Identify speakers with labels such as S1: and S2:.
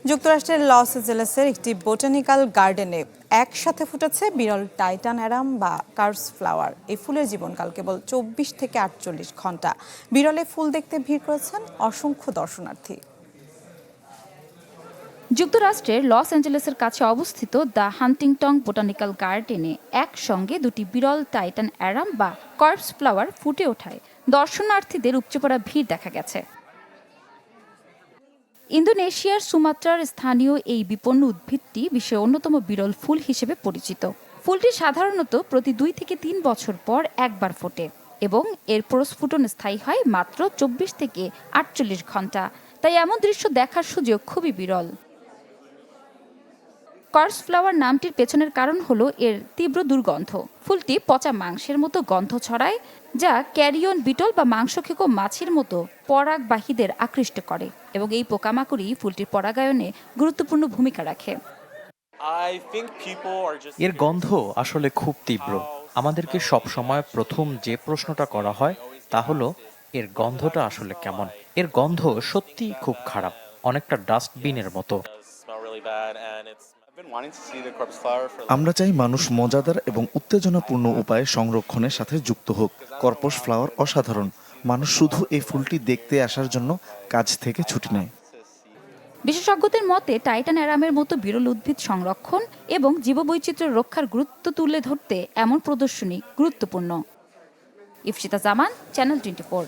S1: যুক্তরাষ্ট্রের লস এঞ্জেলেসের একটি বোটানিক্যাল গার্ডেনে একসাথে ফুটেছে বিরল টাইটান অ্যারাম বা কার্স ফ্লাওয়ার। এই ফুলের জীবনকাল কেবল 24 থেকে 48 ঘন্টা। বিরলে ফুল দেখতে ভিড় করেছেন অসংখ্য দর্শনার্থী।
S2: যুক্তরাষ্ট্রের লস অ্যাঞ্জেলেসের কাছে অবস্থিত দ্য হান্টিংটন বোটানিক্যাল গার্ডেনে একসঙ্গে দুটি বিরল টাইটান অ্যারাম বা কর্পস ফ্লাওয়ার ফুটে ওঠায় দর্শনার্থীদের উপচে পড়া ভিড় দেখা গেছে। ইন্দোনেশিয়ার সুমাত্রার স্থানীয় এই বিপন্ন উদ্ভিদটি বিশ্বের অন্যতম বিরল ফুল হিসেবে পরিচিত। ফুলটি সাধারণত প্রতি 2 থেকে 3 বছর পর একবার ফোটে এবং এর প্রস্ফুটন স্থায়ী হয় মাত্র 24 থেকে 48 ঘন্টা। তাই এমন দৃশ্য দেখার সুযোগ খুবই বিরল। কর্পস ফ্লাওয়ার নামটির পেছনের কারণ হলো এর তীব্র দুর্গন্ধ। ফুলটি পচা মাংসের মতো গন্ধ ছড়ায়, যা ক্যারিয়ন বিটল বা মাংসখেকো মাছির মতো পরাগবাহীদের আকৃষ্ট করে এবং এই পোকামাকড়ই ফুলটির পরাগায়নে গুরুত্বপূর্ণ ভূমিকা রাখে।
S3: এর গন্ধ আসলে খুব তীব্র। আমাদেরকে সব সময় প্রথম যে প্রশ্নটা করা হয় তা হলো এর গন্ধটা আসলে কেমন। এর গন্ধ সত্যিই খুব খারাপ, অনেকটা ডাস্টবিনের মতো।
S4: আমরা চাই মানুষ মজাদার এবং উত্তেজনাপূর্ণ উপায়ে সংরক্ষণের সাথে যুক্ত হোক। কর্পস ফ্লাওয়ার অসাধারণ। মানুষ শুধু এই ফুলটি দেখতে আসার জন্য কাজ থেকে ছুটি নেয়।
S2: বিশেষজ্ঞদের মতে টাইটান অ্যারামের মতো বিরল উদ্ভিদ সংরক্ষণ এবং জীববৈচিত্র্য রক্ষার গুরুত্ব তুলে ধরতে এমন প্রদর্শনী গুরুত্বপূর্ণ। ইফশিতা জামান, চ্যানেল 24।